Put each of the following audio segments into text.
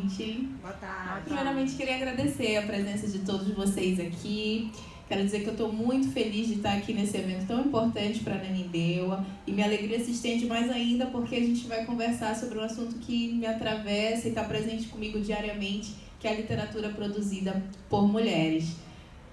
gente. Boa tarde. Primeiramente, queria agradecer a presença de todos vocês aqui. Quero dizer que eu estou muito feliz de estar aqui nesse evento tão importante para a Ananindeua. E minha alegria se estende mais ainda porque a gente vai conversar sobre um assunto que me atravessa e está presente comigo diariamente, que é a literatura produzida por mulheres.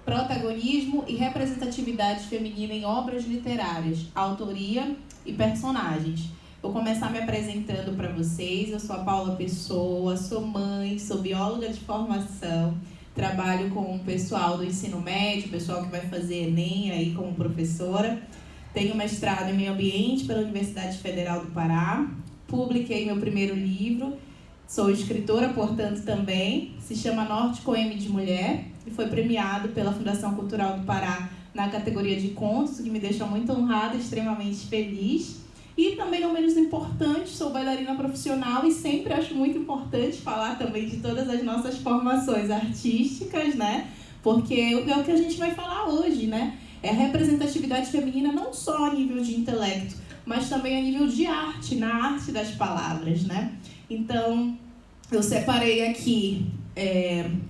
Protagonismo e representatividade feminina em obras literárias, autoria e personagens. Vou começar me apresentando para vocês. Eu sou a Paula Pessoa, sou mãe, sou bióloga de formação, trabalho com o pessoal do ensino médio, pessoal que vai fazer Enem aí como professora. Tenho mestrado em meio ambiente pela Universidade Federal do Pará, publiquei meu primeiro livro, sou escritora, portanto, também, se chama Norte com M de Mulher, e foi premiado pela Fundação Cultural do Pará na categoria de contos, que me deixa muito honrada e extremamente feliz. E também, não menos importante, sou bailarina profissional e sempre acho muito importante falar também de todas as nossas formações artísticas, né? Porque é o que a gente vai falar hoje, né? É a representatividade feminina não só a nível de intelecto, mas também a nível de arte, na arte das palavras, né? Então, eu separei aqui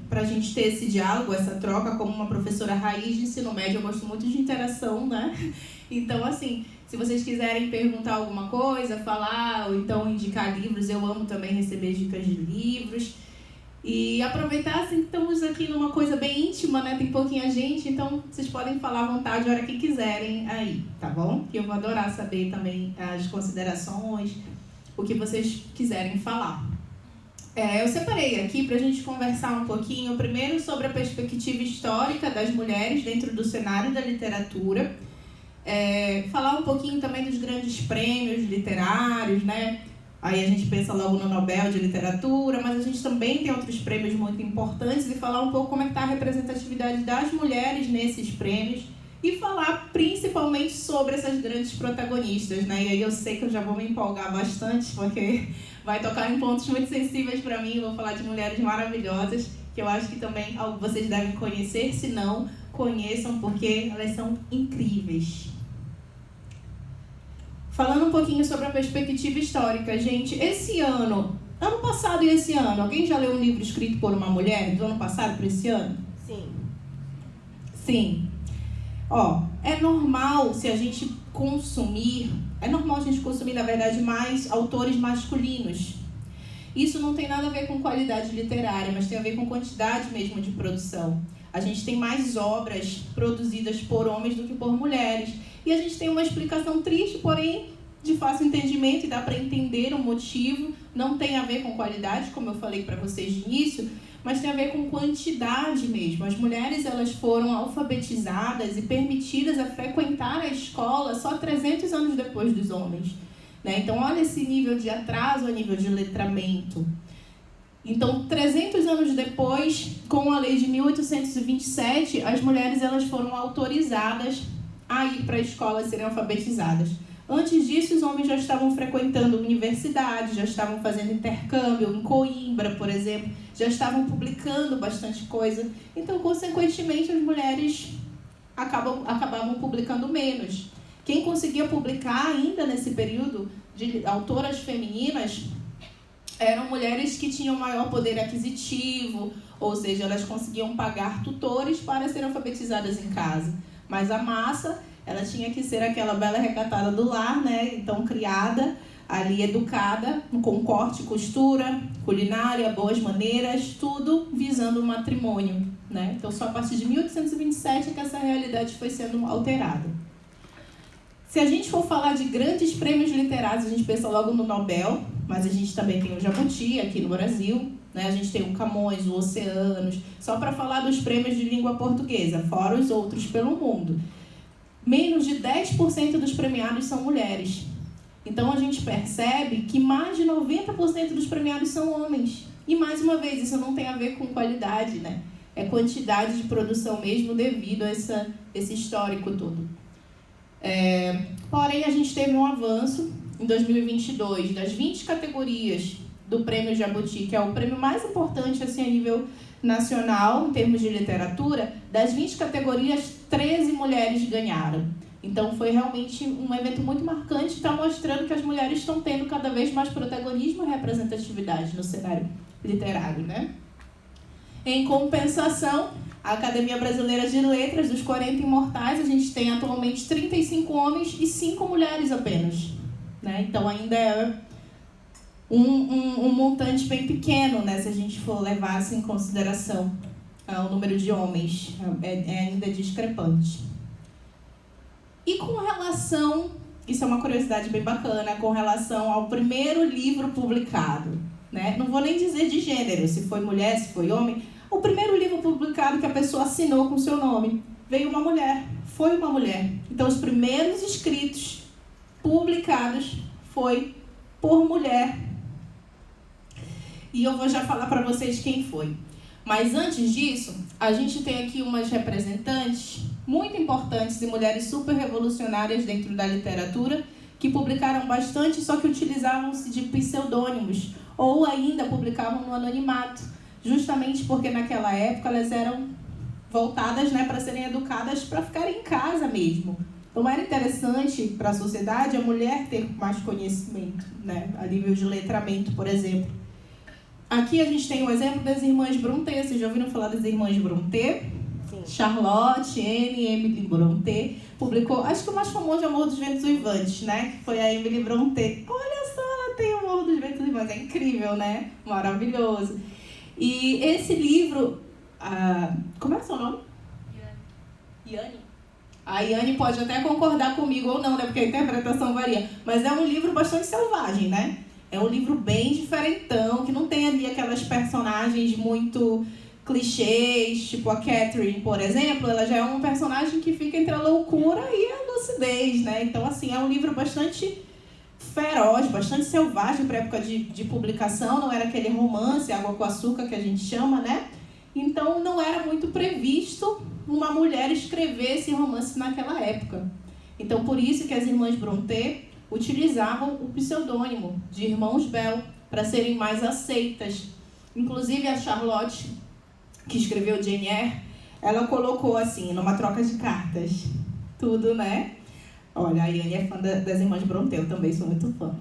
para a gente ter esse diálogo, essa troca, como uma professora raiz de ensino médio, eu gosto muito de interação, né? Então, assim, se vocês quiserem perguntar alguma coisa, falar, ou então indicar livros, eu amo também receber dicas de livros. E aproveitar, assim, estamos aqui numa coisa bem íntima, né? Tem pouquinha gente, então vocês podem falar à vontade a hora que quiserem aí, tá bom? Que eu vou adorar saber também as considerações, o que vocês quiserem falar. Eu separei aqui para a gente conversar um pouquinho, primeiro sobre a perspectiva histórica das mulheres dentro do cenário da literatura, falar um pouquinho também dos grandes prêmios literários, né? Aí a gente pensa logo no Nobel de Literatura, mas a gente também tem outros prêmios muito importantes, e falar um pouco como é que está a representatividade das mulheres nesses prêmios, e falar principalmente sobre essas grandes protagonistas, né? E aí eu sei que eu já vou me empolgar bastante, porque vai tocar em pontos muito sensíveis para mim. Vou falar de mulheres maravilhosas, que eu acho que também vocês devem conhecer, se não, conheçam, porque elas são incríveis. Falando um pouquinho sobre a perspectiva histórica, gente, ano passado e esse ano, alguém já leu um livro escrito por uma mulher, do ano passado para esse ano? Sim. Sim. É normal se a gente consumir, na verdade, mais autores masculinos. Isso não tem nada a ver com qualidade literária, mas tem a ver com quantidade mesmo de produção. A gente tem mais obras produzidas por homens do que por mulheres. E a gente tem uma explicação triste, porém de fácil entendimento, e dá para entender o motivo. Não tem a ver com qualidade, como eu falei para vocês de início, mas tem a ver com quantidade mesmo. As mulheres, elas foram alfabetizadas e permitidas a frequentar a escola só 300 anos depois dos homens, né? Então, olha esse nível de atraso a nível de letramento. Então, 300 anos depois, com a lei de 1827, as mulheres, elas foram autorizadas a ir para a escola e serem alfabetizadas. Antes disso, os homens já estavam frequentando universidades, já estavam fazendo intercâmbio em Coimbra, por exemplo, já estavam publicando bastante coisa. Então, consequentemente, as mulheres acabavam publicando menos. Quem conseguia publicar ainda nesse período de autoras femininas eram mulheres que tinham maior poder aquisitivo, ou seja, elas conseguiam pagar tutores para serem alfabetizadas em casa. Mas a massa, ela tinha que ser aquela bela recatada do lar, né? Então, criada, ali educada, com corte e costura, culinária, boas maneiras, tudo visando o matrimônio, né? Então, só a partir de 1827 é que essa realidade foi sendo alterada. Se a gente for falar de grandes prêmios literários, a gente pensa logo no Nobel, mas a gente também tem o Jabuti aqui no Brasil, né? A gente tem o Camões, o Oceanos, só para falar dos prêmios de língua portuguesa, fora os outros pelo mundo. Menos de 10% dos premiados são mulheres. Então, a gente percebe que mais de 90% dos premiados são homens. E, mais uma vez, isso não tem a ver com qualidade, né? É quantidade de produção mesmo devido a esse histórico todo. Porém, a gente teve um avanço em 2022 das 20 categorias do Prêmio Jabuti, que é o prêmio mais importante assim, a nível nacional, em termos de literatura. Das 20 categorias, 13 mulheres ganharam. Então, foi realmente um evento muito marcante, está mostrando que as mulheres estão tendo cada vez mais protagonismo e representatividade no cenário literário, né? Em compensação, a Academia Brasileira de Letras, dos 40 imortais, a gente tem atualmente 35 homens e 5 mulheres apenas, né? Então ainda é um montante bem pequeno, né? Se a gente for levar assim, em consideração o número de homens, é ainda discrepante. E com relação, isso é uma curiosidade bem bacana, com relação ao primeiro livro publicado, né? Não vou nem dizer de gênero, se foi mulher, se foi homem. O primeiro livro publicado que a pessoa assinou com seu nome veio uma mulher, foi uma mulher. Então, os primeiros escritos publicados foi por mulher. E eu vou já falar para vocês quem foi. Mas antes disso, a gente tem aqui umas representantes muito importantes e mulheres super revolucionárias dentro da literatura que publicaram bastante, só que utilizavam-se de pseudônimos ou ainda publicavam no anonimato, justamente porque naquela época elas eram voltadas, né, para serem educadas para ficarem em casa mesmo. Então era interessante para a sociedade a mulher ter mais conhecimento, né, a nível de letramento, por exemplo. Aqui a gente tem o exemplo das irmãs Brontë. Vocês já ouviram falar das irmãs Brontë? Sim. Charlotte, Anne e Emily Brontë publicou, acho que o mais famoso é o Morro dos Ventos Uivantes, né? Que foi a Emily Brontë. Olha só, ela tem o Morro dos Ventos Uivantes, é incrível, né? Maravilhoso. E esse livro, como é o seu nome? Yane. A Yane pode até concordar comigo ou não, né? Porque a interpretação varia. Mas é um livro bastante selvagem, né? É um livro bem diferentão, que não tem ali aquelas personagens muito clichês, tipo a Catherine, por exemplo. Ela já é um personagem que fica entre a loucura e a lucidez, né? Então, assim, é um livro bastante feroz, bastante selvagem para a época de publicação. Não era aquele romance, água com açúcar que a gente chama, né? Então, não era muito previsto uma mulher escrever esse romance naquela época. Então, por isso que as irmãs Brontë utilizavam o pseudônimo de Irmãos Bell para serem mais aceitas. Inclusive a Charlotte, que escreveu Jane Eyre, ela colocou assim, numa troca de cartas, tudo, né? Olha, a Yane é fã das Irmãs Brontë, eu também sou muito fã.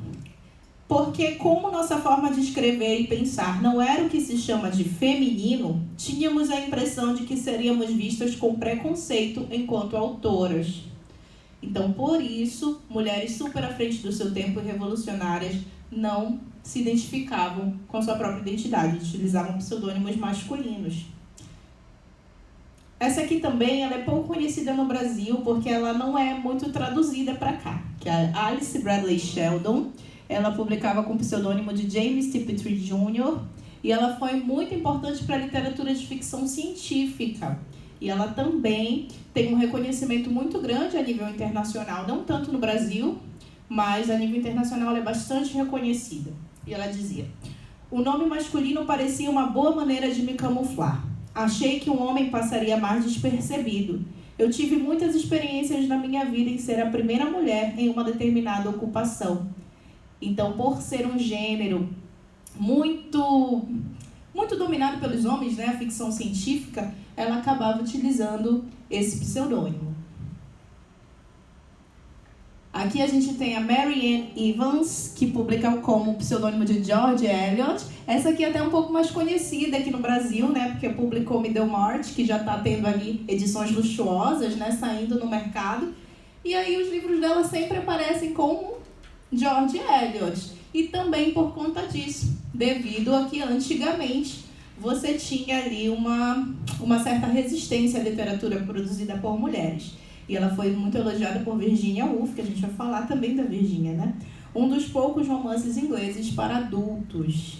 Porque como nossa forma de escrever e pensar não era o que se chama de feminino, tínhamos a impressão de que seríamos vistas com preconceito enquanto autoras. Então, por isso, mulheres super à frente do seu tempo e revolucionárias não se identificavam com sua própria identidade, utilizavam pseudônimos masculinos. Essa aqui também ela é pouco conhecida no Brasil, porque ela não é muito traduzida para cá, que é a Alice Bradley Sheldon. Ela publicava com o pseudônimo de James Tiptree Jr. e ela foi muito importante para a literatura de ficção científica. E ela também tem um reconhecimento muito grande a nível internacional, não tanto no Brasil, mas a nível internacional ela é bastante reconhecida. E ela dizia: o nome masculino parecia uma boa maneira de me camuflar. Achei que um homem passaria mais despercebido. Eu tive muitas experiências na minha vida em ser a primeira mulher em uma determinada ocupação. Então, por ser um gênero muito dominado pelos homens, né, a ficção científica, ela acabava utilizando esse pseudônimo. Aqui a gente tem a Mary Ann Evans, que publica como pseudônimo de George Eliot. Essa aqui é até um pouco mais conhecida aqui no Brasil, né, porque publicou Middlemarch, que já está tendo ali edições luxuosas, né, saindo no mercado. E aí os livros dela sempre aparecem como George Eliot. E também por conta disso, devido a que antigamente você tinha ali uma certa resistência à literatura produzida por mulheres. E ela foi muito elogiada por Virginia Woolf, que a gente vai falar também da Virginia, né? Um dos poucos romances ingleses para adultos.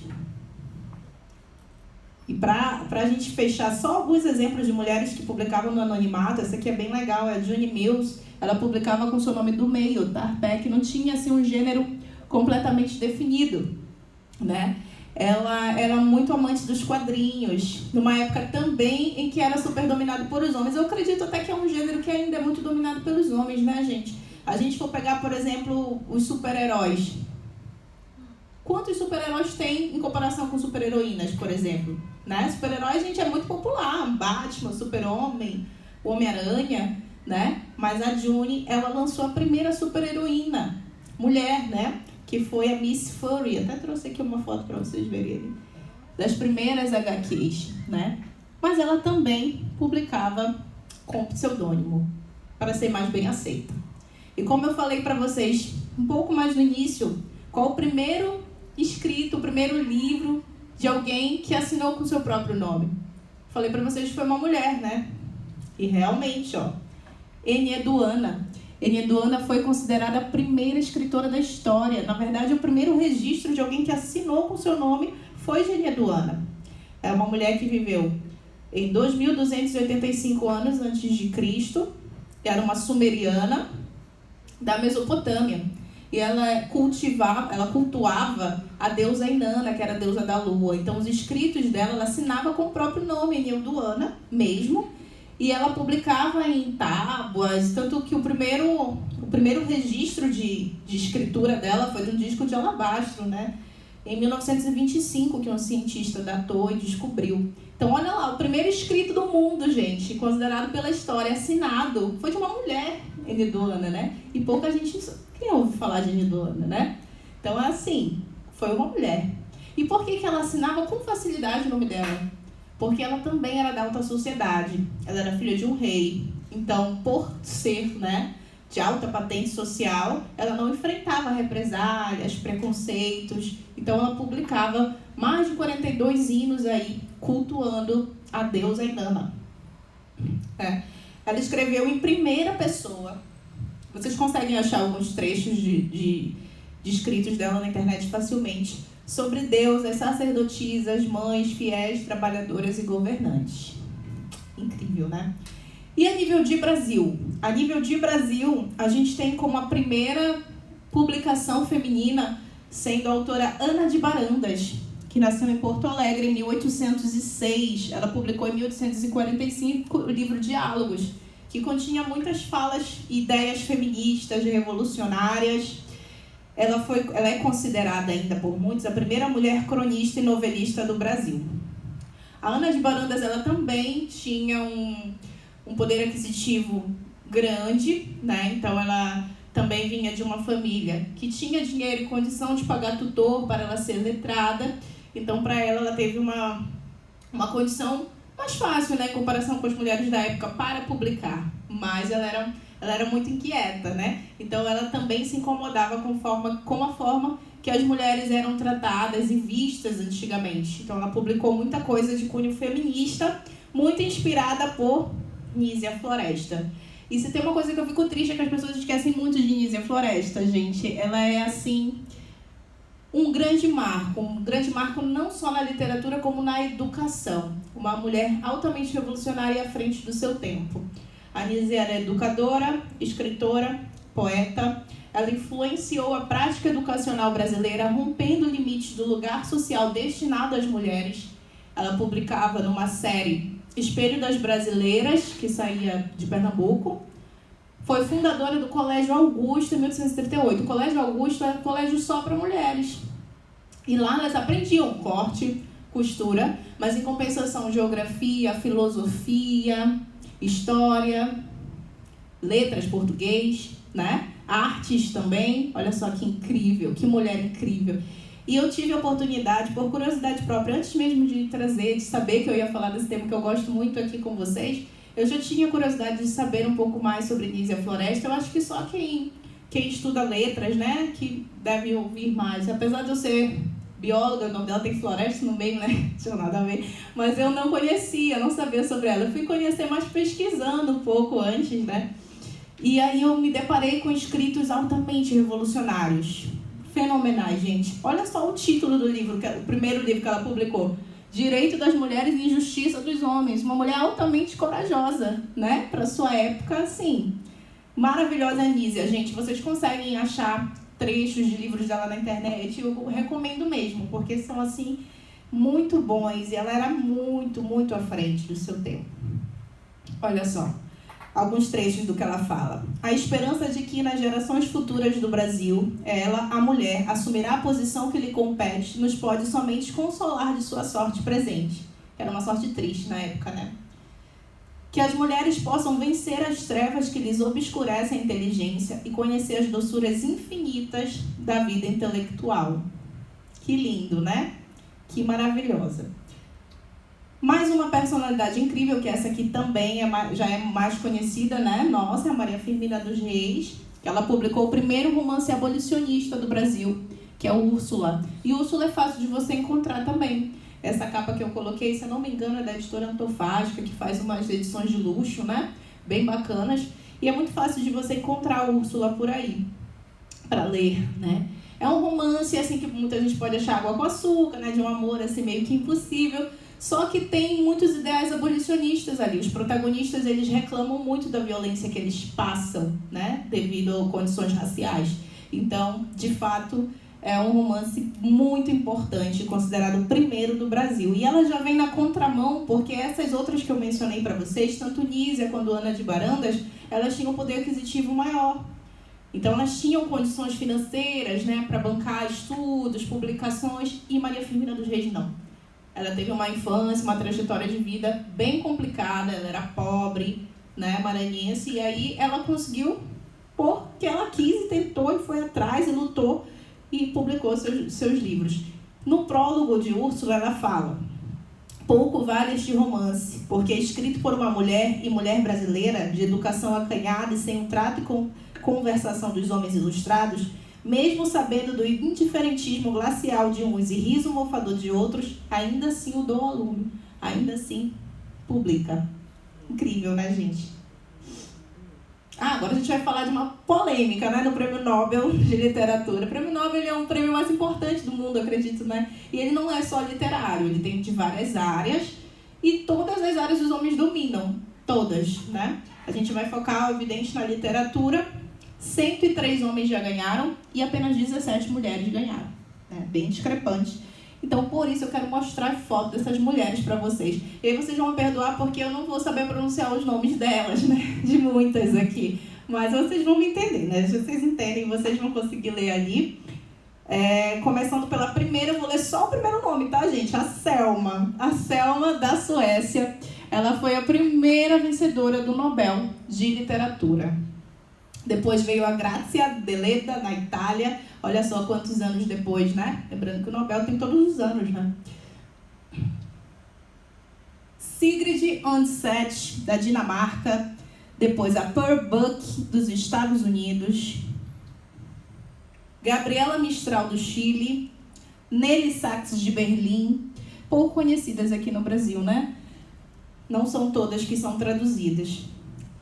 E para a gente fechar só alguns exemplos de mulheres que publicavam no anonimato, essa aqui é bem legal, é a June Mills. Ela publicava com o seu nome do meio, Tarpeck, não tinha assim um gênero completamente definido, né? Ela era muito amante dos quadrinhos, numa época também em que era super dominado por os homens. Eu acredito até que é um gênero que ainda é muito dominado pelos homens, né, gente? A gente for pegar, por exemplo, os super-heróis. Quantos super-heróis tem em comparação com super-heroínas, por exemplo? Né? Super-heróis, gente, é muito popular. Batman, Super-Homem, o Homem-Aranha, né? Mas a June, ela lançou a primeira super-heroína, mulher, né? Que foi a Miss Fury. Até trouxe aqui uma foto para vocês verem. das primeiras HQs, né? Mas ela também publicava com pseudônimo, para ser mais bem aceita. E como eu falei para vocês um pouco mais no início, qual o primeiro escrito, o primeiro livro de alguém que assinou com o seu próprio nome? Falei para vocês que foi uma mulher, né? E realmente, ó, Enheduana. Enheduana foi considerada a primeira escritora da história. Na verdade, o primeiro registro de alguém que assinou com o seu nome foi de Enheduana. É uma mulher que viveu em 2.285 anos antes de Cristo. Era uma sumeriana da Mesopotâmia. E ela cultuava a deusa Inanna, que era a deusa da lua. Então, os escritos dela, ela assinava com o próprio nome, Enheduana mesmo. E ela publicava em tábuas, tanto que o primeiro registro de escritura dela foi de um disco de alabastro, né? Em 1925, que um cientista datou e descobriu. Então, olha lá, o primeiro escrito do mundo, gente, considerado pela história, assinado, foi de uma mulher, Enheduana, né? E pouca gente ouve falar de Enheduana, né? Então, é assim, foi uma mulher. E por que ela assinava com facilidade o nome dela? Porque ela também era da alta sociedade, ela era filha de um rei. Então, por ser, né, de alta patente social, ela não enfrentava represálias, preconceitos. Então, ela publicava mais de 42 hinos aí, cultuando a deusa Inanna. Ela escreveu em primeira pessoa. Vocês conseguem achar alguns trechos de escritos dela na internet facilmente, sobre deusas, sacerdotisas, mães, fiéis, trabalhadoras e governantes. Incrível, né? E a nível de Brasil? A nível de Brasil, a gente tem como a primeira publicação feminina sendo a autora Ana de Barandas, que nasceu em Porto Alegre em 1806. Ela publicou em 1845 o livro Diálogos, que continha muitas falas e ideias feministas, revolucionárias. Ela é considerada ainda por muitos a primeira mulher cronista e novelista do Brasil. A Ana de Barandas, ela também tinha um poder aquisitivo grande, né? Então ela também vinha de uma família que tinha dinheiro e condição de pagar tutor para ela ser letrada. Então, para ela teve uma condição mais fácil, né, em comparação com as mulheres da época, para publicar. Mas ela era muito inquieta, né? Então ela também se incomodava com a forma que as mulheres eram tratadas e vistas antigamente. Então ela publicou muita coisa de cunho feminista, muito inspirada por Nízia Floresta. E se tem uma coisa que eu fico triste é que as pessoas esquecem muito de Nízia Floresta, gente. Ela é, assim, um grande marco não só na literatura como na educação. Uma mulher altamente revolucionária à frente do seu tempo. A Nízia era educadora, escritora, poeta. Ela influenciou a prática educacional brasileira, rompendo limites do lugar social destinado às mulheres. Ela publicava numa série Espelho das Brasileiras, que saía de Pernambuco. Foi fundadora do Colégio Augusto em 1838. O Colégio Augusto era um colégio só para mulheres. E lá elas aprendiam corte, costura, mas em compensação geografia, filosofia, história, letras, português, né? Artes também. Olha só que incrível, que mulher incrível. E eu tive a oportunidade, por curiosidade própria, antes mesmo de trazer, de saber que eu ia falar desse tema que eu gosto muito aqui com vocês, eu já tinha curiosidade de saber um pouco mais sobre Nízia Floresta. Eu acho que só quem estuda letras, né, que deve ouvir mais. Apesar de eu ser bióloga, o nome dela tem floresta no meio, né, não tinha nada a ver, mas eu não conhecia, não sabia sobre ela. Eu fui conhecer mais pesquisando um pouco antes, né, e aí eu me deparei com escritos altamente revolucionários. Fenomenais, gente. Olha só o título do livro, o primeiro livro que ela publicou. Direito das Mulheres e Injustiça dos Homens. Uma mulher altamente corajosa, né? Para sua época, assim. Maravilhosa Nízia, gente. Vocês conseguem achar trechos de livros dela na internet? Eu recomendo mesmo, porque são, assim, muito bons. E ela era muito, muito à frente do seu tempo. Olha só. Alguns trechos do que ela fala. A esperança de que nas gerações futuras do Brasil, ela, a mulher, assumirá a posição que lhe compete, nos pode somente consolar de sua sorte presente. Era uma sorte triste na época, né? Que as mulheres possam vencer as trevas que lhes obscurecem a inteligência e conhecer as doçuras infinitas da vida intelectual. Que lindo, né? Que maravilhosa. Mais uma personalidade incrível, que essa aqui também já é mais conhecida, né? Nossa, é a Maria Firmina dos Reis. Ela publicou o primeiro romance abolicionista do Brasil, que é o Úrsula. E Úrsula é fácil de você encontrar também. Essa capa que eu coloquei, se eu não me engano, é da editora Antofágica, que faz umas edições de luxo, né? Bem bacanas. E é muito fácil de você encontrar a Úrsula por aí, para ler, né? É um romance, assim, que muita gente pode achar água com açúcar, né? De um amor, assim, meio que impossível. Só que tem muitos ideais abolicionistas ali. Os protagonistas, eles reclamam muito da violência que eles passam, né? Devido a condições raciais. Então, de fato, é um romance muito importante, considerado o primeiro do Brasil. E ela já vem na contramão, porque essas outras que eu mencionei para vocês, tanto Nízia quanto Ana de Barandas, elas tinham um poder aquisitivo maior. Então, elas tinham condições financeiras, né, para bancar estudos, publicações, e Maria Firmina dos Reis não. Ela teve uma infância, uma trajetória de vida bem complicada, ela era pobre, né, maranhense, e aí ela conseguiu, porque ela quis e tentou e foi atrás e lutou e publicou seus livros. No prólogo de Úrsula, ela fala: pouco vale este romance, porque é escrito por uma mulher e mulher brasileira, de educação acanhada e sem o trato e conversação dos homens ilustrados, mesmo sabendo do indiferentismo glacial de uns e riso mofador de outros, ainda assim o dou ao lume, ainda assim publica. Incrível, né, gente? Agora a gente vai falar de uma polêmica, né, no Prêmio Nobel de Literatura. O Prêmio Nobel é um prêmio mais importante do mundo, acredito, né? E ele não é só literário, ele tem de várias áreas, e todas as áreas os homens dominam, todas, né? A gente vai focar, evidente, na literatura. 103 homens já ganharam e apenas 17 mulheres ganharam, né? Bem discrepante. Então, por isso, eu quero mostrar foto dessas mulheres para vocês. E aí vocês vão me perdoar porque eu não vou saber pronunciar os nomes delas, né? De muitas aqui. Mas vocês vão me entender, né? Se vocês entendem, vocês vão conseguir ler ali. Começando pela primeira, eu vou ler só o primeiro nome, tá, gente? A Selma. A Selma, da Suécia. Ela foi a primeira vencedora do Nobel de Literatura. Depois veio a Grazia Deledda, na Itália. Olha só quantos anos depois, né? Lembrando que o Nobel tem todos os anos, né? Sigrid Undset, da Dinamarca. Depois a Pearl Buck, dos Estados Unidos. Gabriela Mistral, do Chile. Nelly Sachs, de Berlim. Pouco conhecidas aqui no Brasil, né? Não são todas que são traduzidas.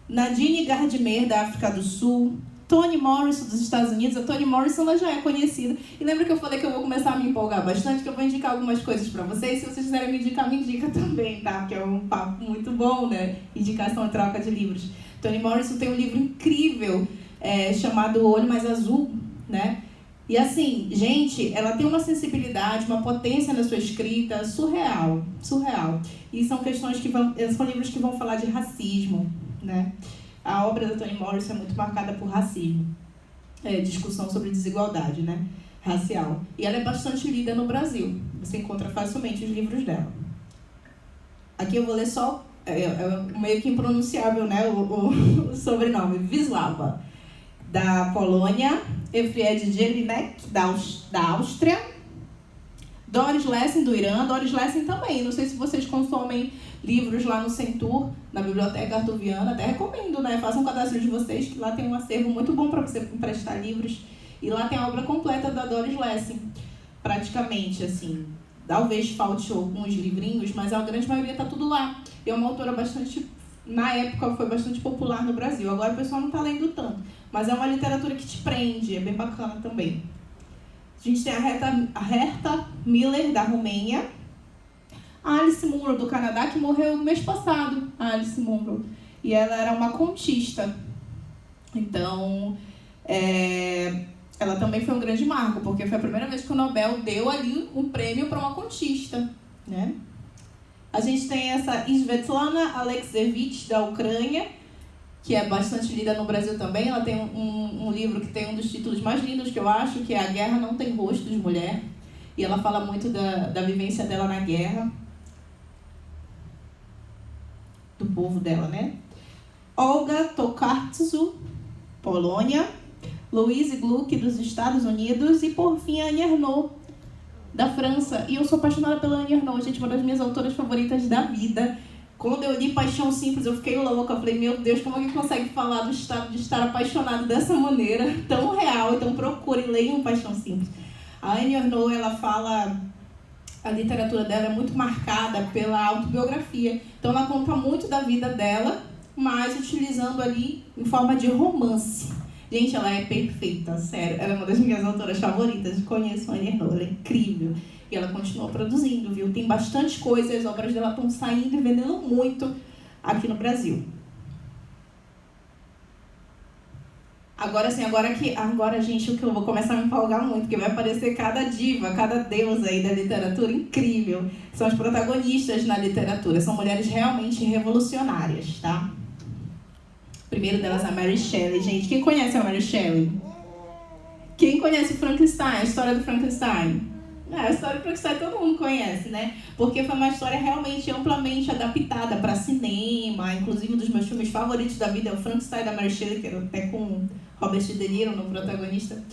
Nadine Gardner, da África do Sul. Toni Morrison, dos Estados Unidos. A Toni Morrison, ela já é conhecida. E lembra que eu falei que eu vou começar a me empolgar bastante, que eu vou indicar algumas coisas para vocês. Se vocês quiserem me indicar, me indica também, tá? Porque é um papo muito bom, né? Indicação e troca de livros. Toni Morrison tem um livro incrível, chamado O Olho Mais Azul, né? E assim, gente, ela tem uma sensibilidade, uma potência na sua escrita surreal, surreal. E são questões são livros que vão falar de racismo, né? A obra da Toni Morrison é muito marcada por racismo, discussão sobre desigualdade, né, racial. E ela é bastante lida no Brasil. Você encontra facilmente os livros dela. Aqui eu vou ler só, meio que impronunciável, né, o sobrenome. Wisława, da Polônia. Elfriede Jelinek, da Áustria. Doris Lessing, do Irã. Doris Lessing também. Não sei se vocês consomem livros lá no Centur, na Biblioteca Artuviana. Até recomendo, né? Façam um cadastro de vocês, que lá tem um acervo muito bom para você emprestar livros. E lá tem a obra completa da Doris Lessing. Praticamente, assim. Talvez falte alguns livrinhos, mas a grande maioria está tudo lá. E é uma autora bastante... Na época foi bastante popular no Brasil. Agora o pessoal não está lendo tanto. Mas é uma literatura que te prende. É bem bacana também. A gente tem a Herta Miller, da Romênia. A Alice Munro, do Canadá, que morreu no mês passado. A Alice Munro. E ela era uma contista. Então, ela também foi um grande marco, porque foi a primeira vez que o Nobel deu ali um prêmio para uma contista, né? A gente tem essa Svetlana Alexievich, da Ucrânia, que é bastante lida no Brasil também. Ela tem um livro que tem um dos títulos mais lindos que eu acho, que é A Guerra Não Tem Rosto, de Mulher. E ela fala muito da vivência dela na guerra. Do povo dela, né? Olga Tokarczuk, Polônia. Louise Gluck, dos Estados Unidos. E, por fim, a Annie Ernaux, da França. E eu sou apaixonada pela Annie Ernaux, gente, uma das minhas autoras favoritas da vida. Quando eu li Paixão Simples, eu fiquei louca. Eu falei, meu Deus, como alguém consegue falar do estado de estar apaixonado dessa maneira tão real? Então procurem, leiam Paixão Simples. A Annie Ernaux, ela fala... A literatura dela é muito marcada pela autobiografia. Então ela conta muito da vida dela, mas utilizando ali em forma de romance. Gente, ela é perfeita, sério. Ela é uma das minhas autoras favoritas. Conheço a Annie Ernaux, ela é incrível. E ela continua produzindo, viu? Tem bastante coisa, as obras dela estão saindo e vendendo muito aqui no Brasil. Agora sim, agora, gente, o que eu vou começar a me empolgar muito, porque vai aparecer cada diva, cada deusa aí da literatura incrível. São as protagonistas na literatura, são mulheres realmente revolucionárias, tá? Primeiro delas, a Mary Shelley. Gente, quem conhece a Mary Shelley? Quem conhece o Frankenstein, a história do Frankenstein? A história do Frankenstein todo mundo conhece, né? Porque foi uma história realmente amplamente adaptada para cinema. Inclusive, um dos meus filmes favoritos da vida é o Frankenstein da Mary Shelley, que era até com Robert De Niro no protagonista.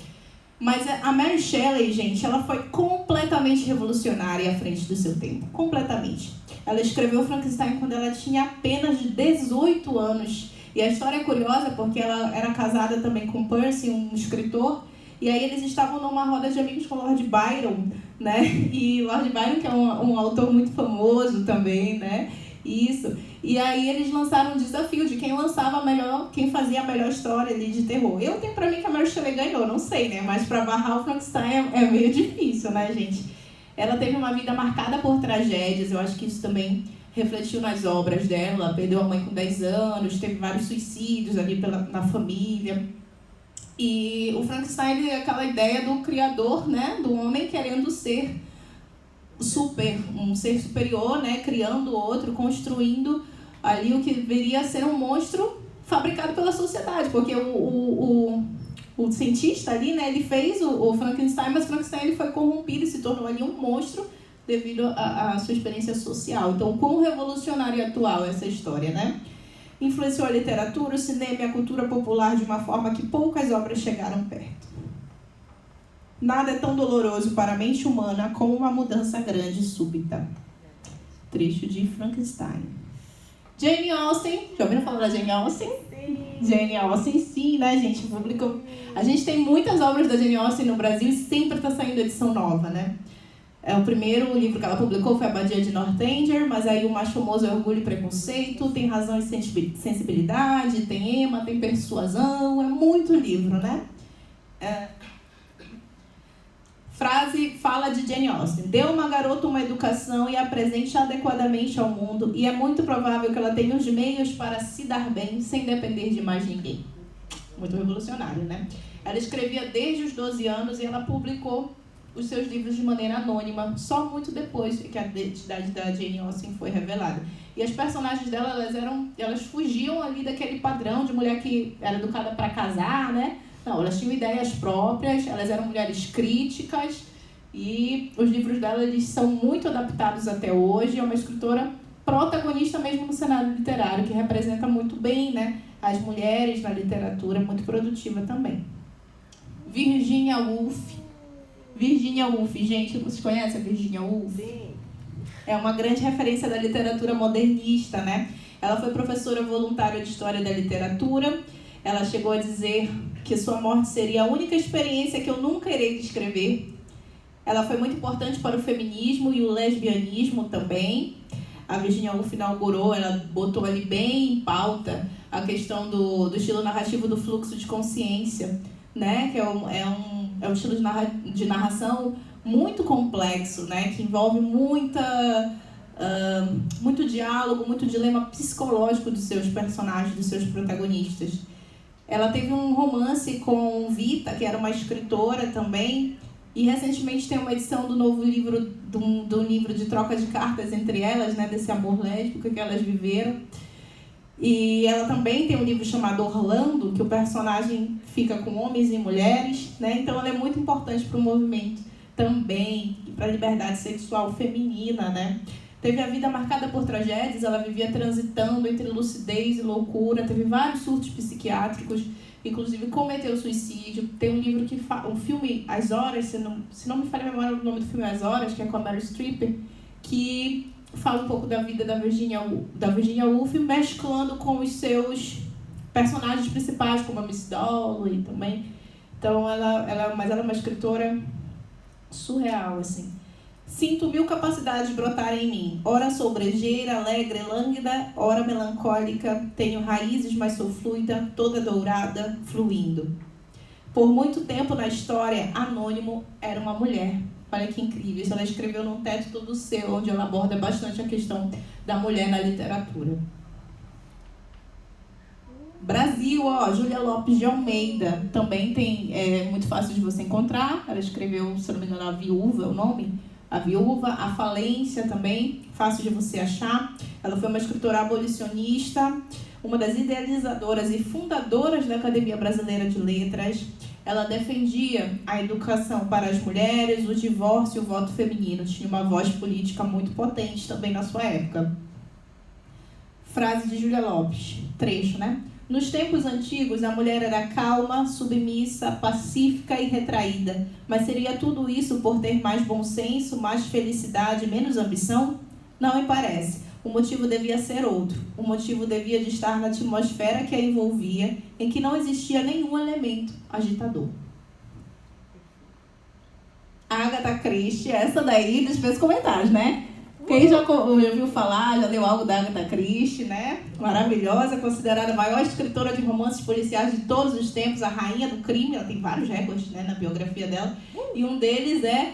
Mas a Mary Shelley, gente, ela foi completamente revolucionária à frente do seu tempo. Completamente. Ela escreveu Frankenstein quando ela tinha apenas 18 anos. E a história é curiosa porque ela era casada também com Percy, um escritor. E aí eles estavam numa roda de amigos com Lord Byron, né? E Lord Byron, que é um autor muito famoso também, né? Isso. E aí eles lançaram um desafio de quem quem fazia a melhor história ali de terror. Eu tenho pra mim que a Mary Shelley ganhou, não sei, né? Mas pra barrar o Frankenstein é meio difícil, né, gente? Ela teve uma vida marcada por tragédias, eu acho que isso também refletiu nas obras dela. Ela perdeu a mãe com 10 anos, teve vários suicídios ali na família. E o Frankenstein é aquela ideia do criador, né, do homem querendo ser um ser superior, né, criando outro, construindo ali o que deveria ser um monstro fabricado pela sociedade, porque o cientista ali, né, ele fez o Frankenstein, mas o Frankenstein ele foi corrompido e se tornou ali um monstro devido à sua experiência social. Então, quão revolucionária e atual essa história, né? Influenciou a literatura, o cinema e a cultura popular de uma forma que poucas obras chegaram perto. Nada é tão doloroso para a mente humana como uma mudança grande e súbita. Trecho de Frankenstein. Jane Austen. Já ouviram falar da Jane Austen? Sim. Jane Austen, sim, né, gente? A gente tem muitas obras da Jane Austen no Brasil e sempre está saindo edição nova, né? O primeiro livro que ela publicou foi A Abadia de Northanger, mas aí o mais famoso é Orgulho e Preconceito, tem Razão e Sensibilidade, tem Emma, tem Persuasão, é muito livro, né? Fala de Jane Austen. Dê uma garota uma educação e a apresente adequadamente ao mundo, e é muito provável que ela tenha os meios para se dar bem sem depender de mais ninguém. Muito revolucionário, né? Ela escrevia desde os 12 anos e ela publicou os seus livros de maneira anônima, só muito depois que a identidade da Jane Austen foi revelada. E as personagens dela, elas fugiam ali daquele padrão de mulher que era educada para casar, né? Não, elas tinham ideias próprias, elas eram mulheres críticas, e os livros dela, eles são muito adaptados até hoje. É uma escritora protagonista mesmo no cenário literário, que representa muito bem, né, as mulheres na literatura, muito produtiva também. Virginia Woolf. Virginia Woolf, gente, vocês conhecem a Virginia Woolf? Sim. É uma grande referência da literatura modernista, né? Ela foi professora voluntária de História da Literatura. Ela chegou a dizer que sua morte seria a única experiência que eu nunca irei descrever. Ela foi muito importante para o feminismo e o lesbianismo também. A Virginia Woolf inaugurou, ela botou ali bem em pauta a questão do estilo narrativo do fluxo de consciência, né? Que é um estilo de narração muito complexo, né? Que envolve muito diálogo, muito dilema psicológico dos seus personagens, dos seus protagonistas. Ela teve um romance com Vita, que era uma escritora também, e recentemente tem uma edição do novo livro, do livro de troca de cartas entre elas, né? Desse amor lésbico que elas viveram. E ela também tem um livro chamado Orlando, que o personagem fica com homens e mulheres, né? Então ela é muito importante para o movimento também, e para a liberdade sexual feminina, né? Teve a vida marcada por tragédias, ela vivia transitando entre lucidez e loucura, teve vários surtos psiquiátricos, inclusive cometeu suicídio. Tem um livro um filme As Horas, se não me falha a memória, o nome do filme As Horas, que é com a Meryl Streep, que fala um pouco da vida da Virginia Woolf, mesclando com os seus personagens principais, como a Miss Dalloway também. Então, mas ela é uma escritora surreal, assim. Sinto 1000 capacidades brotarem em mim. Ora sou brejeira, alegre, lânguida, ora melancólica. Tenho raízes, mas sou fluida, toda dourada, fluindo. Por muito tempo na história, Anônimo era uma mulher. Olha que incrível. Isso ela escreveu num Teto Todo Seu, onde ela aborda bastante a questão da mulher na literatura. Brasil, Júlia Lopes de Almeida. Também é muito fácil de você encontrar. Ela escreveu, se não me engano, A Viúva, é o nome? A Viúva, A Falência também, fácil de você achar. Ela foi uma escritora abolicionista, uma das idealizadoras e fundadoras da Academia Brasileira de Letras. Ela defendia a educação para as mulheres, o divórcio e o voto feminino. Tinha uma voz política muito potente também na sua época. Frase de Júlia Lopes, trecho, né? Nos tempos antigos, a mulher era calma, submissa, pacífica e retraída. Mas seria tudo isso por ter mais bom senso, mais felicidade, menos ambição? Não me parece. O motivo devia ser outro. O motivo devia de estar na atmosfera que a envolvia, em que não existia nenhum elemento agitador. Agatha Christie, essa daí dispensa comentários, né? Quem já ouviu falar, já leu algo da Agatha Christie, né? Maravilhosa, considerada a maior escritora de romances policiais de todos os tempos, a rainha do crime. Ela tem vários recordes, né, na biografia dela. E um deles é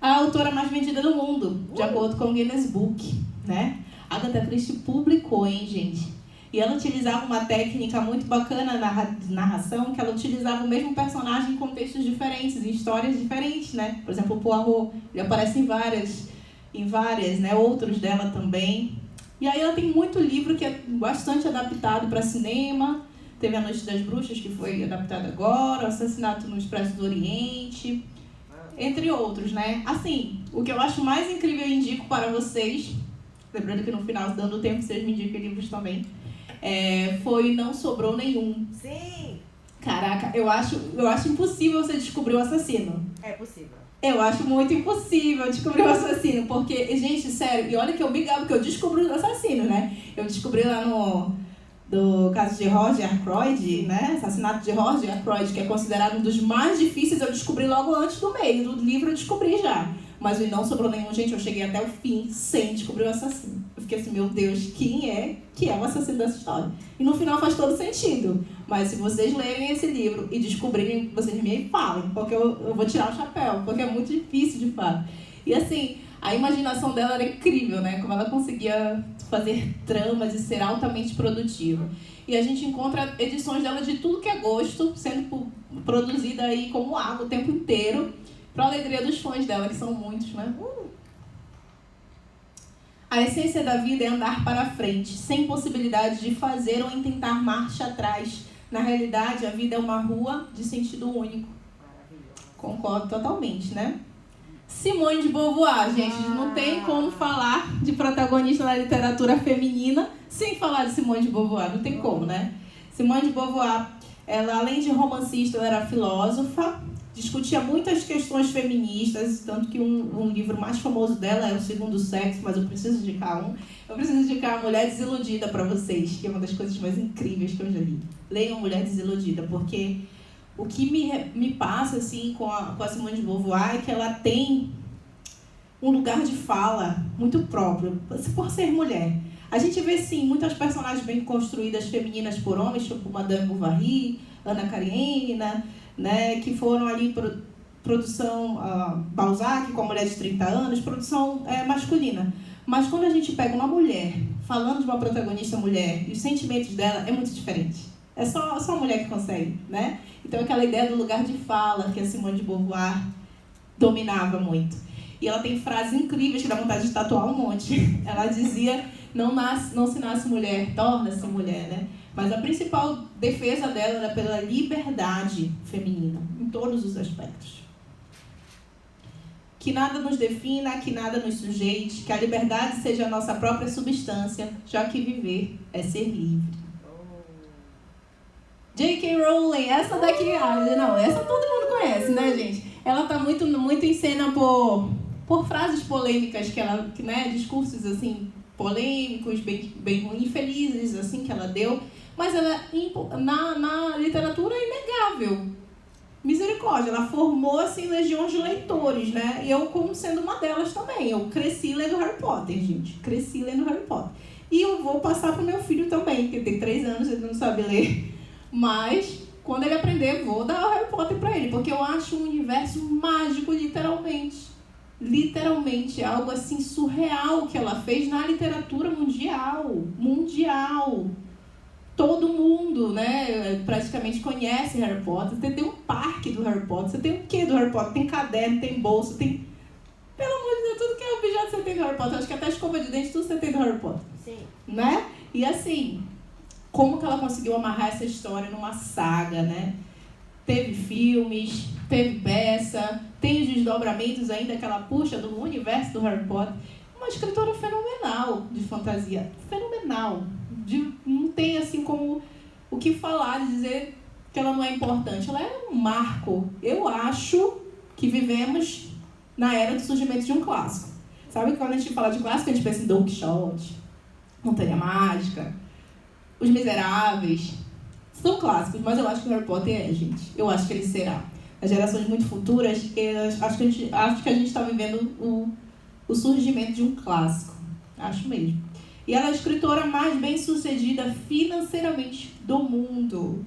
a autora mais vendida do mundo, de acordo com o Guinness Book, né? Agatha Christie publicou, hein, gente? E ela utilizava uma técnica muito bacana na narração, que ela utilizava o mesmo personagem em contextos diferentes, em histórias diferentes, né? Por exemplo, o Poirot, ele aparece em várias, né? Outros dela também. E aí ela tem muito livro que é bastante adaptado para cinema. Teve A Noite das Bruxas, que foi adaptada agora, O Assassinato no Expresso do Oriente, entre outros, né? Assim, o que eu acho mais incrível e indico para vocês, lembrando que no final, dando tempo, vocês me indicam livros também, foi Não Sobrou Nenhum. Sim! Caraca, eu acho impossível você descobrir o assassino. É possível. Eu acho muito impossível descobrir o assassino, porque, gente, sério, e olha que eu me gabo que eu descobri o assassino, né? Eu descobri lá do caso de Roger Ackroyd, né? Assassinato de Roger Ackroyd, que é considerado um dos mais difíceis, eu descobri logo antes do meio do livro, eu descobri já. Mas o Não Sobrou Nenhum, gente, eu cheguei até o fim sem descobrir o assassino. Eu fiquei assim, meu Deus, quem é que é o assassino dessa história? E no final faz todo sentido. Mas se vocês lerem esse livro e descobrirem, vocês me falem, porque eu vou tirar o chapéu, porque é muito difícil de fato. E assim, a imaginação dela era incrível, né? Como ela conseguia fazer tramas e ser altamente produtiva. E a gente encontra edições dela de tudo que é gosto, sendo produzida aí como água o tempo inteiro, para a alegria dos fãs dela, que são muitos, né? A essência da vida é andar para frente, sem possibilidade de fazer ou tentar marcha atrás. Na realidade, a vida é uma rua de sentido único. Concordo totalmente, né? Simone de Beauvoir, gente, não tem como falar de protagonista na literatura feminina sem falar de Simone de Beauvoir, não tem como, né? Simone de Beauvoir, ela, além de romancista, ela era filósofa, discutia muitas questões feministas, tanto que um livro mais famoso dela é O Segundo Sexo, mas eu preciso indicar um. Eu preciso indicar A Mulher Desiludida para vocês, que é uma das coisas mais incríveis que eu já li. Leiam Mulher Desiludida, porque o que me passa assim, com a Simone de Beauvoir é que ela tem um lugar de fala muito próprio, por ser mulher. A gente vê, sim, muitas personagens bem construídas femininas por homens, tipo Madame Bovary, Ana Karenina, né, que foram ali produção Balzac, com a Mulher de 30 anos, produção masculina. Mas quando a gente pega uma mulher, falando de uma protagonista mulher, e os sentimentos dela é muito diferente. É só a mulher que consegue, né? Então aquela ideia do lugar de fala que a Simone de Beauvoir dominava muito. E ela tem frases incríveis que dá vontade de tatuar um monte. Ela dizia, não se nasce mulher, torna-se mulher, né? Mas a principal defesa dela era pela liberdade feminina, em todos os aspectos. que nada nos defina, que nada nos sujeite, que a liberdade seja a nossa própria substância, já que viver é ser livre. J.K. Rowling, essa daqui, não, essa todo mundo conhece, né, gente? Ela tá muito em cena por frases polêmicas que ela, né, discursos assim polêmicos, bem infelizes assim que ela deu, mas ela na literatura é inegável. Misericórdia, ela formou assim legiões de leitores, né? E eu como sendo uma delas também. Eu cresci lendo Harry Potter, gente. Cresci lendo Harry Potter. E eu vou passar pro meu filho também, que tem 3 anos, ele não sabe ler. Mas, quando ele aprender, vou dar o Harry Potter pra ele. Porque eu acho um universo mágico, literalmente. Literalmente, algo assim surreal que ela fez na literatura mundial. Mundial. Todo mundo, né, praticamente conhece Harry Potter. Você tem um parque do Harry Potter. Você tem o quê do Harry Potter? Tem caderno, tem bolsa, tem... Pelo amor de Deus, tudo que é objeto você tem do Harry Potter. Acho que até escova de dente, tudo você tem do Harry Potter. Sim. Né? E assim, como que ela conseguiu amarrar essa história numa saga, né? Teve filmes, teve peça, tem os desdobramentos ainda que ela puxa do universo do Harry Potter. Uma escritora fenomenal de fantasia. Fenomenal. Não tem assim como o que falar, dizer que ela não é importante. Ela é um marco. Eu acho que vivemos na era do surgimento de um clássico. Sabe que quando a gente fala de clássico, a gente pensa em Don Quixote, Montanha Mágica, Os Miseráveis. São clássicos, mas eu acho que o Harry Potter é, gente. Eu acho que ele será. As gerações muito futuras, acho que a gente está vivendo o surgimento de um clássico. Acho mesmo. E ela é a escritora mais bem-sucedida financeiramente do mundo.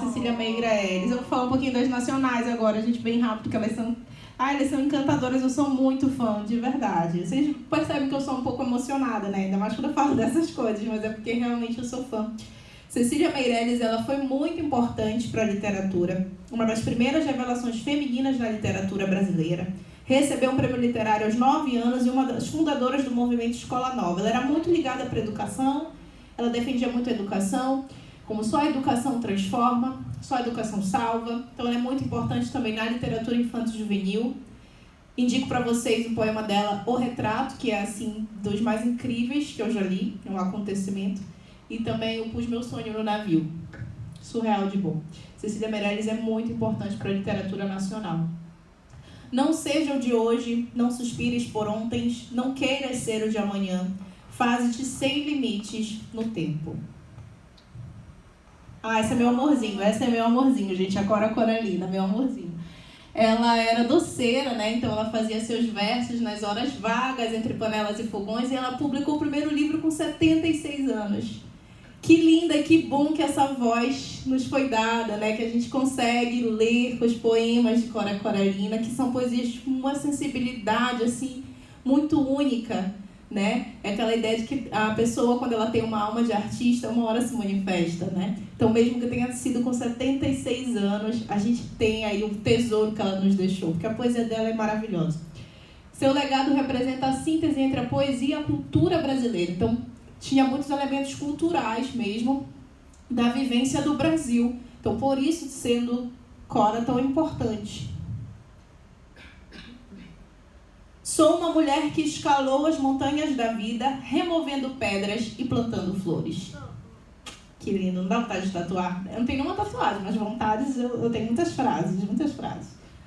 Cecília Meirelles. Eu vou falar um pouquinho das nacionais agora, gente, bem rápido, porque elas são encantadoras, eu sou muito fã, de verdade. Vocês percebem que eu sou um pouco emocionada, né? Ainda mais quando eu falo dessas coisas, mas é porque realmente eu sou fã. Cecília Meirelles, ela foi muito importante para a literatura. Uma das primeiras revelações femininas na literatura brasileira. Recebeu um prêmio literário aos 9 anos e uma das fundadoras do movimento Escola Nova. Ela era muito ligada para a educação, ela defendia muito a educação, como só a educação transforma, só a educação salva. Então ela é muito importante também na literatura infanto-juvenil. Indico para vocês um poema dela, O Retrato, que é assim dos mais incríveis que eu já li, um acontecimento. E também o Pus Meu Sonho no Navio. Surreal de bom. Cecília Meirelles é muito importante para a literatura nacional. Não seja o de hoje, não suspires por ontem, não queiras ser o de amanhã. Faze-te sem limites no tempo. Esse é meu amorzinho, gente. A Cora Coralina, meu amorzinho. Ela era doceira, né? Então ela fazia seus versos nas horas vagas, entre panelas e fogões, e ela publicou o primeiro livro com 76 anos. Que linda e que bom que essa voz nos foi dada, né? Que a gente consegue ler os poemas de Cora Coralina, que são poesias com uma sensibilidade, assim, muito única, né? É aquela ideia de que a pessoa, quando ela tem uma alma de artista, uma hora se manifesta, né? Então, mesmo que tenha sido com 76 anos, a gente tem aí um tesouro que ela nos deixou, porque a poesia dela é maravilhosa. Seu legado representa a síntese entre a poesia e a cultura brasileira. Então, tinha muitos elementos culturais mesmo da vivência do Brasil. Então, por isso, sendo Cora tão importante. Sou uma mulher que escalou as montanhas da vida, removendo pedras e plantando flores. Que lindo, não dá vontade de tatuar? Eu não tenho nenhuma tatuagem, mas vontades eu tenho muitas frases.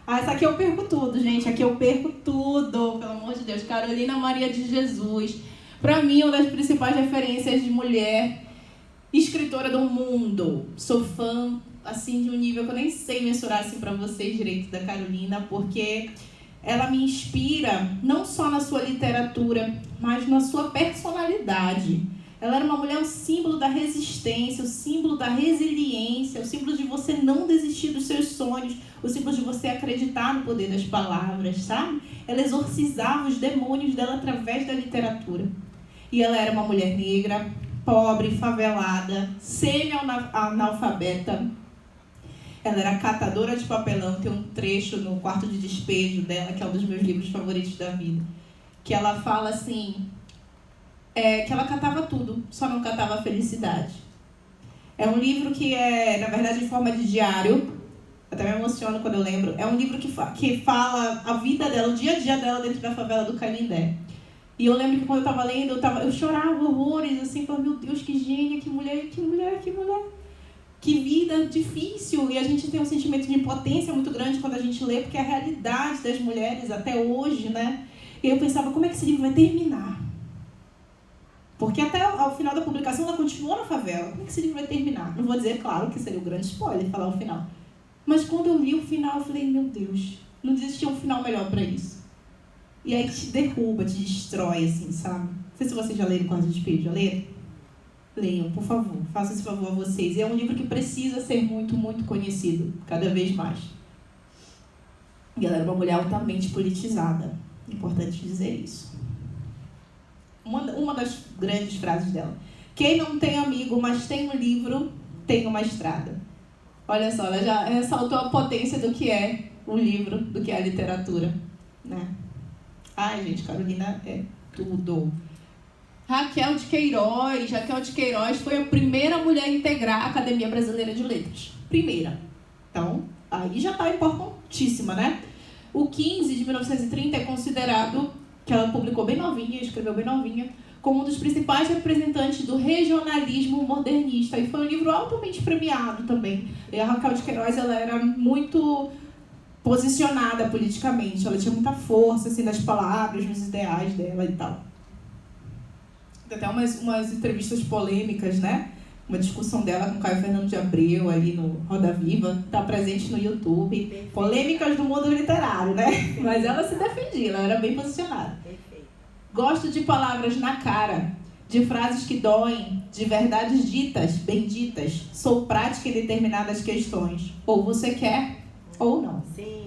Essa aqui eu perco tudo, gente. Aqui eu perco tudo, pelo amor de Deus. Carolina Maria de Jesus. Para mim, uma das principais referências de mulher escritora do mundo. Sou fã, assim, de um nível que eu nem sei mensurar, assim, para vocês direito da Carolina, porque ela me inspira não só na sua literatura, mas na sua personalidade. Ela era uma mulher, o símbolo da resistência, o símbolo da resiliência, o símbolo de você não desistir dos seus sonhos, o símbolo de você acreditar no poder das palavras, sabe? Ela exorcizava os demônios dela através da literatura. E ela era uma mulher negra, pobre, favelada, semi-analfabeta. Ela era catadora de papelão. Tem um trecho no Quarto de Despejo dela, que é um dos meus livros favoritos da vida, que ela fala assim, que ela catava tudo, só não catava a felicidade. É um livro que é, na verdade, em forma de diário. até me emociono quando eu lembro. É um livro que fala a vida dela, o dia a dia dela dentro da favela do Canindé. E eu lembro que quando eu estava lendo, eu chorava horrores, assim, falando, meu Deus, que gênia, que mulher, que mulher, que mulher. Que vida difícil. E a gente tem um sentimento de impotência muito grande quando a gente lê, porque é a realidade das mulheres até hoje, né? E eu pensava, como é que esse livro vai terminar? Porque até ao final da publicação ela continuou na favela. Como é que esse livro vai terminar? Não vou dizer, claro, que seria um grande spoiler falar o final. Mas quando eu li o final, eu falei, meu Deus, não existia um final melhor para isso. E aí te derruba, te destrói, assim, sabe? Não sei se vocês já leram Quarto de Espelho, já leram? Leiam, por favor, façam esse favor a vocês. E é um livro que precisa ser muito, muito conhecido, cada vez mais. E ela era uma mulher altamente politizada. Importante dizer isso. Uma das grandes frases dela. Quem não tem amigo, mas tem um livro, tem uma estrada. Olha só, ela já ressaltou a potência do que é um livro, do que é a literatura, né? Ai, gente, Carolina é tudo. Raquel de Queiroz foi a primeira mulher a integrar a Academia Brasileira de Letras. Primeira. Então, aí já está importantíssima, né? O 15 de 1930 é considerado, que ela publicou bem novinha, escreveu bem novinha, como um dos principais representantes do regionalismo modernista. E foi um livro altamente premiado também. E a Raquel de Queiroz, ela era muito posicionada politicamente. Ela tinha muita força assim, nas palavras, nos ideais dela e tal. Tem até umas entrevistas polêmicas, né? Uma discussão dela com o Caio Fernando de Abreu ali no Roda Viva, está presente no YouTube. Polêmicas do mundo literário, né? Mas ela se defendia, ela era bem posicionada. Gosto de palavras na cara, de frases que doem, de verdades ditas, benditas. Sou prática em determinadas questões. Ou você quer, ou não. Sim.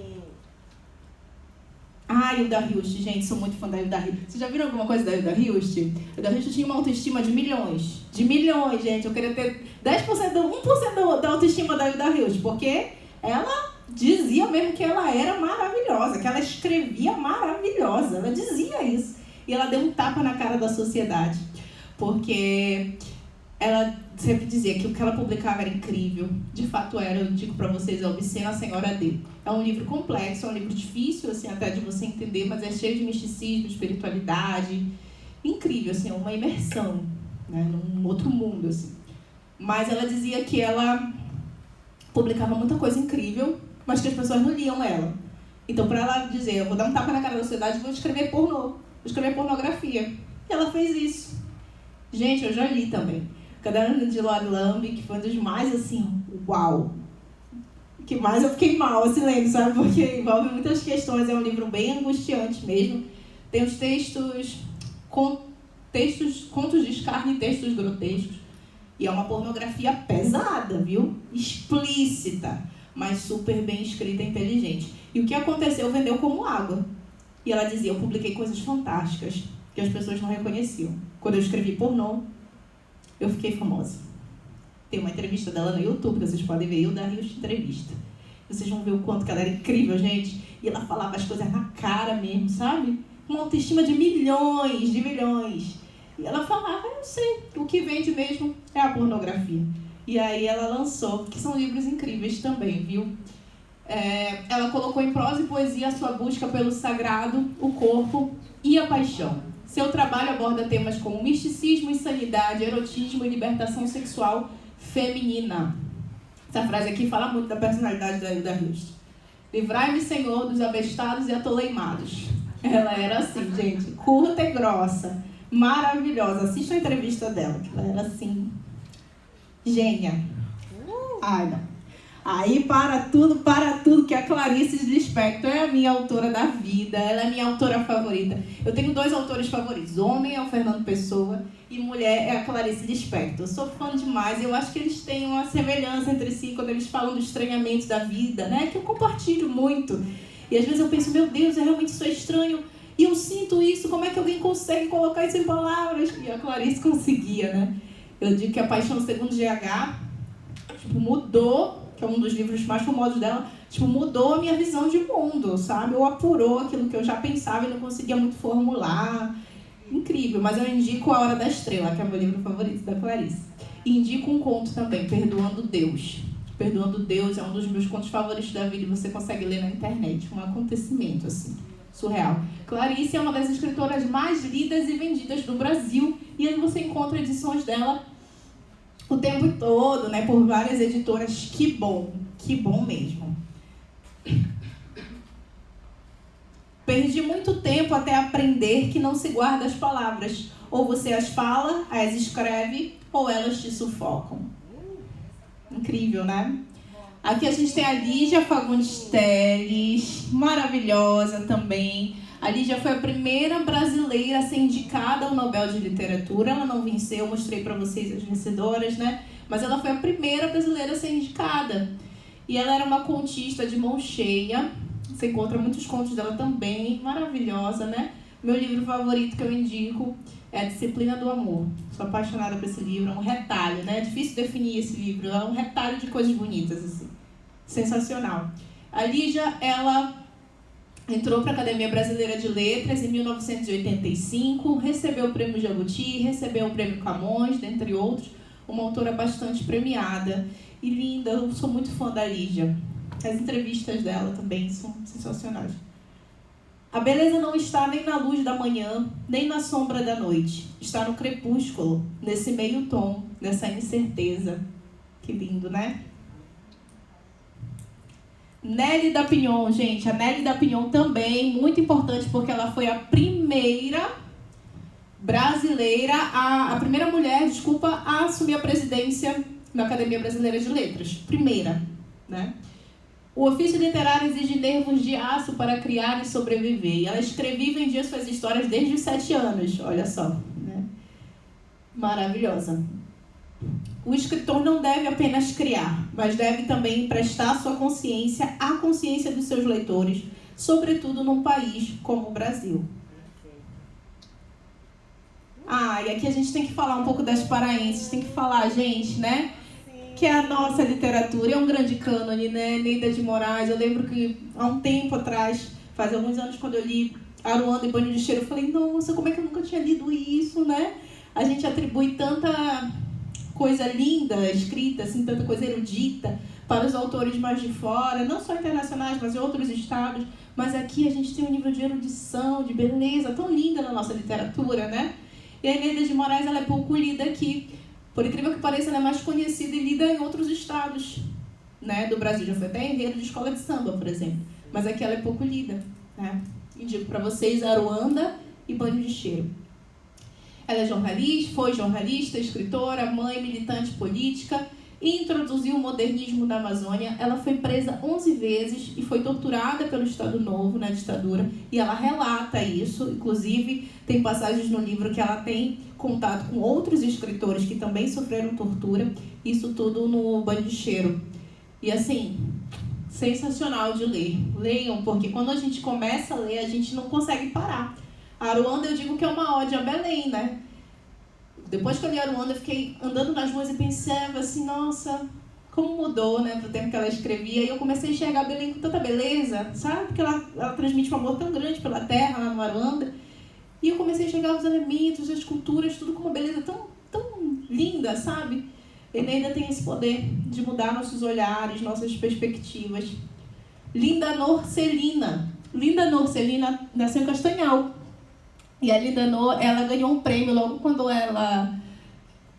Ah, Hilda Hilst, gente, sou muito fã da Hilda Hilst. Vocês já viram alguma coisa da Hilda Hilst? Hilda Hilst tinha uma autoestima de milhões. De milhões, gente. Eu queria ter 10%, 1% da autoestima da Hilda Hilst, porque ela dizia mesmo que ela era maravilhosa, que ela escrevia maravilhosa. Ela dizia isso. E ela deu um tapa na cara da sociedade, porque ela sempre dizia que o que ela publicava era incrível. De fato era, eu digo pra vocês, é Obscena Senhora D. É um livro complexo, é um livro difícil assim, até de você entender, mas é cheio de misticismo, espiritualidade. Incrível, assim, uma imersão, né, num outro mundo. Assim. Mas ela dizia que ela publicava muita coisa incrível, mas que as pessoas não liam ela. Então, para ela dizer, eu vou dar um tapa na cara da sociedade e vou escrever pornô, vou escrever pornografia. E ela fez isso. Gente, eu já li também. Caderno de Lori Lamb, que foi um dos mais, assim, uau. Que mais eu fiquei mal, assim, lendo, sabe? Porque envolve muitas questões, é um livro bem angustiante mesmo. Tem os contos de escárnio e textos grotescos. E é uma pornografia pesada, viu? Explícita, mas super bem escrita e inteligente. E o que aconteceu, vendeu como água. E ela dizia, eu publiquei coisas fantásticas que as pessoas não reconheciam. Quando eu escrevi pornô, eu fiquei famosa. Tem uma entrevista dela no YouTube, que vocês podem ver, Hilda Hilst entrevista. Vocês vão ver o quanto que ela era incrível, gente. E ela falava as coisas na cara mesmo, sabe? Uma autoestima de milhões, de milhões. E ela falava, eu não sei, o que vende mesmo é a pornografia. E aí ela lançou, que são livros incríveis também, viu? Ela colocou em prosa e poesia a sua busca pelo sagrado, o corpo e a paixão. Seu trabalho aborda temas como misticismo, insanidade, erotismo e libertação sexual feminina. Essa frase aqui fala muito da personalidade da Hilda Hilst. Livrai-me, Senhor, dos abestados e atoleimados. Ela era assim, gente, curta e grossa, maravilhosa. Assista a entrevista dela, que ela era assim, gênia. Ai, não. Aí, para tudo, que a Clarice Lispector é a minha autora da vida, ela é a minha autora favorita. Eu tenho 2 autores favoritos, homem é o Fernando Pessoa e mulher é a Clarice Lispector. Eu sou fã demais, eu acho que eles têm uma semelhança entre si quando eles falam do estranhamento da vida, né? Que eu compartilho muito. E às vezes eu penso, meu Deus, realmente isso é estranho e eu sinto isso, como é que alguém consegue colocar isso em palavras? E a Clarice conseguia, né? Eu digo que a Paixão Segundo GH mudou, que é um dos livros mais famosos dela, mudou a minha visão de mundo, sabe? Ou apurou aquilo que eu já pensava e não conseguia muito formular. Incrível, mas eu indico A Hora da Estrela, que é o meu livro favorito da Clarice. E indico um conto também, Perdoando Deus. Perdoando Deus é um dos meus contos favoritos da vida e você consegue ler na internet. Um acontecimento, assim, surreal. Clarice é uma das escritoras mais lidas e vendidas do Brasil. E aí você encontra edições dela o tempo todo, né, por várias editoras. Que bom mesmo. Perdi muito tempo até aprender que não se guarda as palavras. Ou você as fala, as escreve, ou elas te sufocam. Incrível, né? Aqui a gente tem a Lígia Fagundes Telles, maravilhosa também. A Lígia foi a primeira brasileira a ser indicada ao Nobel de Literatura. Ela não venceu, eu mostrei para vocês as vencedoras, né? Mas ela foi a primeira brasileira a ser indicada. E ela era uma contista de mão cheia. Você encontra muitos contos dela também, maravilhosa, né? Meu livro favorito que eu indico é A Disciplina do Amor. Sou apaixonada por esse livro, é um retalho, né? É difícil definir esse livro, é um retalho de coisas bonitas, assim. Sensacional. A Lígia, ela entrou para a Academia Brasileira de Letras em 1985, recebeu o Prêmio Jabuti, recebeu o Prêmio Camões, dentre outros, uma autora bastante premiada e linda. Eu sou muito fã da Lígia. As entrevistas dela também são sensacionais. A beleza não está nem na luz da manhã, nem na sombra da noite. Está no crepúsculo, nesse meio tom, nessa incerteza. Que lindo, né? Nelly Dapignon, gente. A Nelly Dapignon também, muito importante, porque ela foi a primeira brasileira, a primeira mulher, a assumir a presidência na Academia Brasileira de Letras. Primeira, né? O ofício literário exige nervos de aço para criar e sobreviver. E ela escrevia e vendia suas histórias desde os 7 anos. Olha só, né? Maravilhosa. O escritor não deve apenas criar, mas deve também emprestar sua consciência à consciência dos seus leitores, sobretudo num país como o Brasil. E aqui a gente tem que falar um pouco das paraenses, tem que falar, gente, né? Que é a nossa literatura, é um grande cânone, né? Neida de Moraes. Eu lembro que há um tempo atrás, faz alguns anos, quando eu li Aruanda e Banho de Cheiro, eu falei, nossa, como é que eu nunca tinha lido isso, né? A gente atribui tanta coisa linda escrita, assim, tanta coisa erudita para os autores mais de fora, não só internacionais, mas em outros estados. Mas aqui a gente tem um nível de erudição, de beleza tão linda na nossa literatura, né? E a Neida de Moraes, ela é pouco lida aqui. Por incrível que pareça, ela é mais conhecida e lida em outros estados, né, do Brasil. Já foi até enredo de escola de samba, por exemplo. Mas aqui ela é pouco lida, né? Indico para vocês Aruanda e Banho de Cheiro. Ela é jornalista, foi jornalista, escritora, mãe, militante política e introduziu o modernismo na Amazônia. Ela foi presa 11 vezes e foi torturada pelo Estado Novo na ditadura. E ela relata isso, inclusive tem passagens no livro que ela tem contato com outros escritores que também sofreram tortura, isso tudo no Banho de Cheiro. E assim, sensacional de ler. Leiam, porque quando a gente começa a ler, a gente não consegue parar. A Aruanda, eu digo que é uma ode a Belém, né? Depois que eu li Aruanda, eu fiquei andando nas ruas e pensava assim, nossa, como mudou, né, pro tempo que ela escrevia. E eu comecei a enxergar Belém com tanta beleza, sabe? Porque ela transmite um amor tão grande pela terra, lá no Aruanda. E eu comecei a enxergar os elementos, as culturas, tudo com uma beleza tão linda, sabe? Ele ainda tem esse poder de mudar nossos olhares, nossas perspectivas. Linda Norcelina. Linda Norcelina nasceu em Castanhal. E a Linda Nor, ela ganhou um prêmio logo quando ela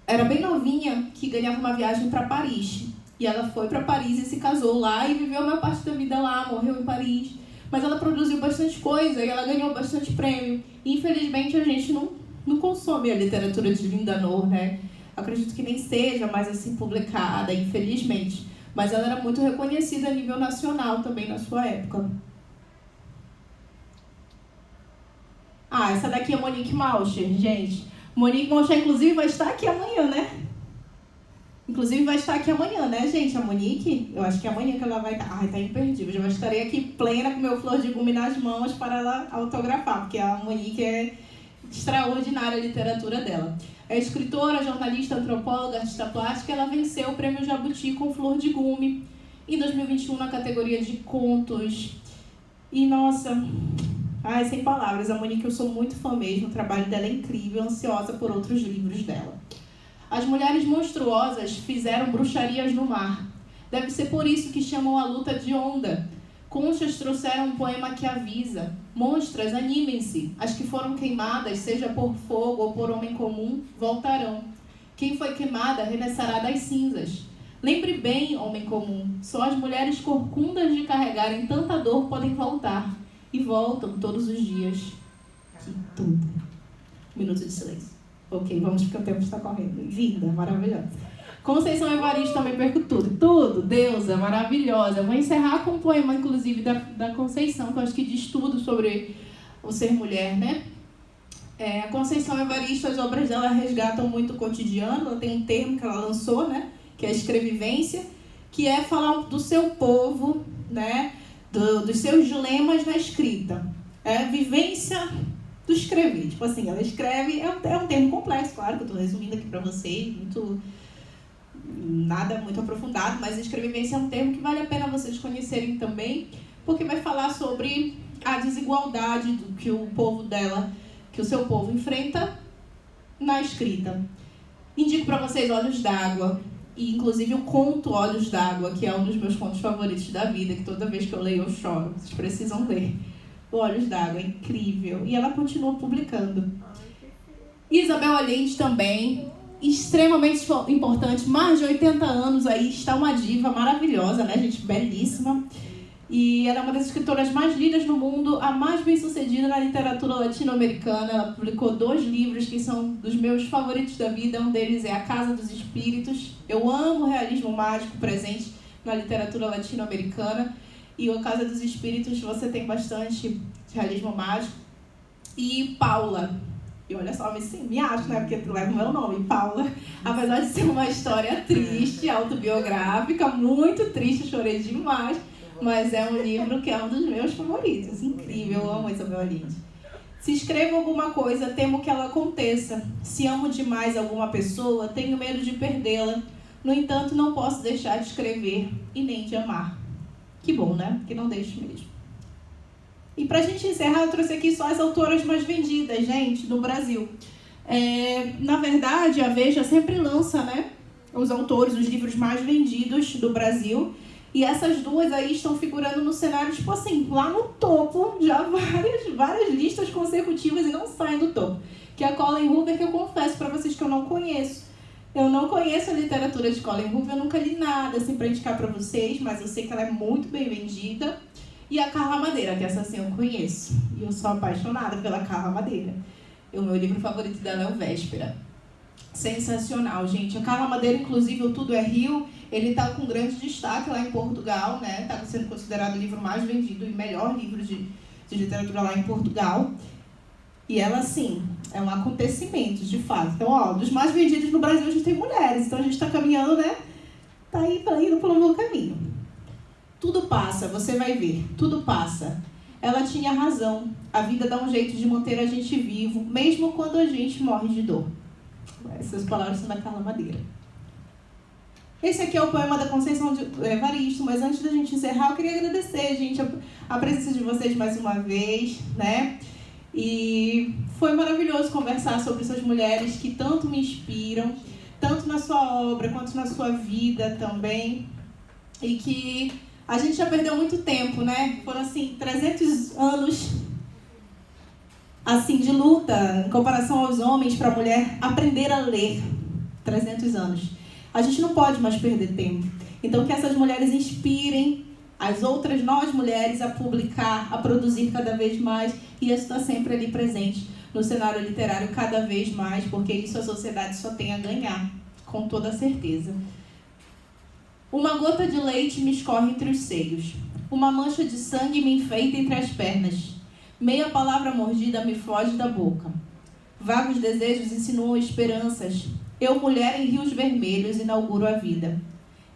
era bem novinha, que ganhava uma viagem para Paris. E ela foi para Paris e se casou lá e viveu a maior parte da vida lá, morreu em Paris. Mas ela produziu bastante coisa e ela ganhou bastante prêmio. E, infelizmente, a gente não consome a literatura de Linda Nor, né? Acredito que nem seja mais assim publicada, infelizmente. Mas ela era muito reconhecida a nível nacional também na sua época. Essa daqui é Monique Malcher, gente. Monique Malcher, inclusive, vai estar aqui amanhã, né? Gente? A Monique, eu acho que é amanhã que ela vai estar. Tá imperdível. Já estarei aqui plena com meu flor de gume nas mãos para ela autografar, porque a Monique é extraordinária a literatura dela. É escritora, jornalista, antropóloga, artista plástica. Ela venceu o Prêmio Jabuti com Flor de Gume em 2021 na categoria de contos. E, nossa... sem palavras. A Monique, eu sou muito fã mesmo. O trabalho dela é incrível, ansiosa por outros livros dela. As mulheres monstruosas fizeram bruxarias no mar. Deve ser por isso que chamam a luta de onda. Conchas trouxeram um poema que avisa: monstras, animem-se. As que foram queimadas, seja por fogo ou por homem comum, voltarão. Quem foi queimada renascerá das cinzas. Lembre bem, homem comum, só as mulheres corcundas de carregarem tanta dor podem voltar. E voltam todos os dias. Que tudo. Um minuto de silêncio. Ok, vamos porque o tempo está correndo. Linda, maravilhosa. Conceição Evaristo também perco tudo. Tudo, deusa, maravilhosa. Eu vou encerrar com um poema, inclusive, da Conceição, que eu acho que diz tudo sobre o ser mulher, né? A Conceição Evaristo, as obras dela resgatam muito o cotidiano. Ela tem um termo que ela lançou, né? Que é a escrevivência, que é falar do seu povo, né? Dos seus dilemas na escrita. É a vivência do escrever. Tipo assim, ela escreve, é um termo complexo, claro, que eu estou resumindo aqui para vocês, nada muito aprofundado, mas escrevivência é um termo que vale a pena vocês conhecerem também, porque vai falar sobre a desigualdade do que o povo dela, que o seu povo enfrenta na escrita. Indico para vocês Olhos d'Água, e inclusive o conto Olhos d'Água, que é um dos meus contos favoritos da vida, que toda vez que eu leio eu choro, vocês precisam ler. Olhos d'Água, é incrível. E ela continua publicando. Isabel Allende também, extremamente importante, mais de 80 anos aí, está uma diva maravilhosa, né, gente? Belíssima. E ela é uma das escritoras mais lidas no mundo, a mais bem-sucedida na literatura latino-americana. Ela publicou 2 livros que são dos meus favoritos da vida. Um deles é A Casa dos Espíritos. Eu amo o realismo mágico presente na literatura latino-americana. E A Casa dos Espíritos você tem bastante realismo mágico. E Paula. E olha só, me acho, né? Porque tu leva o meu nome, Paula. Apesar de ser uma história triste, autobiográfica, muito triste, chorei demais. Mas é um livro que é um dos meus favoritos. Incrível, eu amo Isabel Allende. Se escrevo alguma coisa, temo que ela aconteça. Se amo demais alguma pessoa, tenho medo de perdê-la. No entanto, não posso deixar de escrever e nem de amar. Que bom, né? Que não deixo mesmo. E pra gente encerrar, eu trouxe aqui só as autoras mais vendidas, gente, no Brasil. Na verdade, a Veja sempre lança, né, os autores, os livros mais vendidos do Brasil. E essas 2 aí estão figurando no cenário, tipo assim, lá no topo, já várias listas consecutivas e não saem do topo. Que é a Colleen Hoover, que eu confesso pra vocês que eu não conheço. Eu não conheço a literatura de Colleen Hoover, eu nunca li nada assim pra indicar pra vocês, mas eu sei que ela é muito bem vendida. E a Carla Madeira, que essa sim eu conheço. E eu sou apaixonada pela Carla Madeira. O meu livro favorito dela é o Véspera. Sensacional, gente. A Carla Madeira, inclusive, o Tudo é Rio, ele está com grande destaque lá em Portugal, né? Está sendo considerado o livro mais vendido e melhor livro de literatura lá em Portugal. E ela, sim, é um acontecimento, de fato. Então, ó, dos mais vendidos no Brasil, a gente tem mulheres. Então, a gente está caminhando, né? Está indo pelo bom caminho. Tudo passa, você vai ver. Tudo passa. Ela tinha razão. A vida dá um jeito de manter a gente vivo, mesmo quando a gente morre de dor. Essas palavras são da Carla Madeira. Esse aqui é o poema da Conceição Evaristo, mas antes da gente encerrar, eu queria agradecer, gente, a presença de vocês mais uma vez, né? E foi maravilhoso conversar sobre essas mulheres que tanto me inspiram, tanto na sua obra quanto na sua vida também, e que a gente já perdeu muito tempo, né? Foram, assim, 300 anos assim, de luta em comparação aos homens para a mulher aprender a ler. 300 anos. A gente não pode mais perder tempo. Então, que essas mulheres inspirem as outras, nós mulheres, a publicar, a produzir cada vez mais, e isso está sempre ali presente no cenário literário cada vez mais, porque isso a sociedade só tem a ganhar, com toda certeza. Uma gota de leite me escorre entre os seios. Uma mancha de sangue me enfeita entre as pernas. Meia palavra mordida me foge da boca. Vagos desejos insinuam esperanças. Eu, mulher em rios vermelhos, inauguro a vida.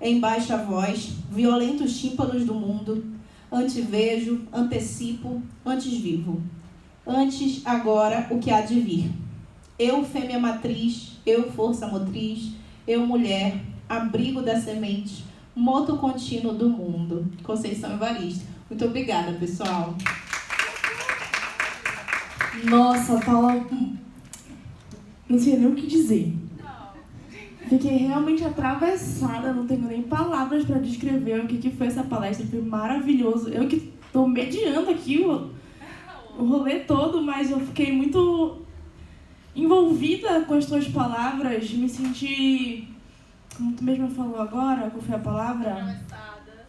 Em baixa voz, violentos tímpanos do mundo. Antevejo, antecipo, antes vivo. Antes, agora, o que há de vir. Eu, fêmea matriz, eu, força motriz, eu, mulher, abrigo da semente, moto contínuo do mundo. Conceição Evaristo. Muito obrigada, pessoal. Nossa, Paula, não sei nem o que dizer. Fiquei realmente atravessada, não tenho nem palavras para descrever o que foi essa palestra. Foi maravilhoso. Eu que estou mediando aqui o rolê todo, mas eu fiquei muito envolvida com as tuas palavras, me senti, como tu mesma falou agora, qual foi a palavra? Atravessada.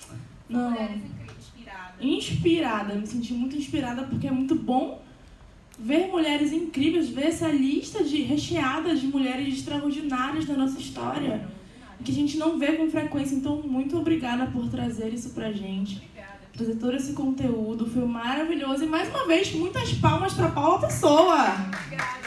Não. Mulheres inspiradas. Inspirada, me senti muito inspirada porque é muito bom ver mulheres incríveis, ver essa lista recheada de mulheres extraordinárias da nossa história, que a gente não vê com frequência. Então, muito obrigada por trazer isso pra gente. Obrigada. Trazer todo esse conteúdo, foi maravilhoso. E mais uma vez, muitas palmas para Paula Pessoa. Obrigada.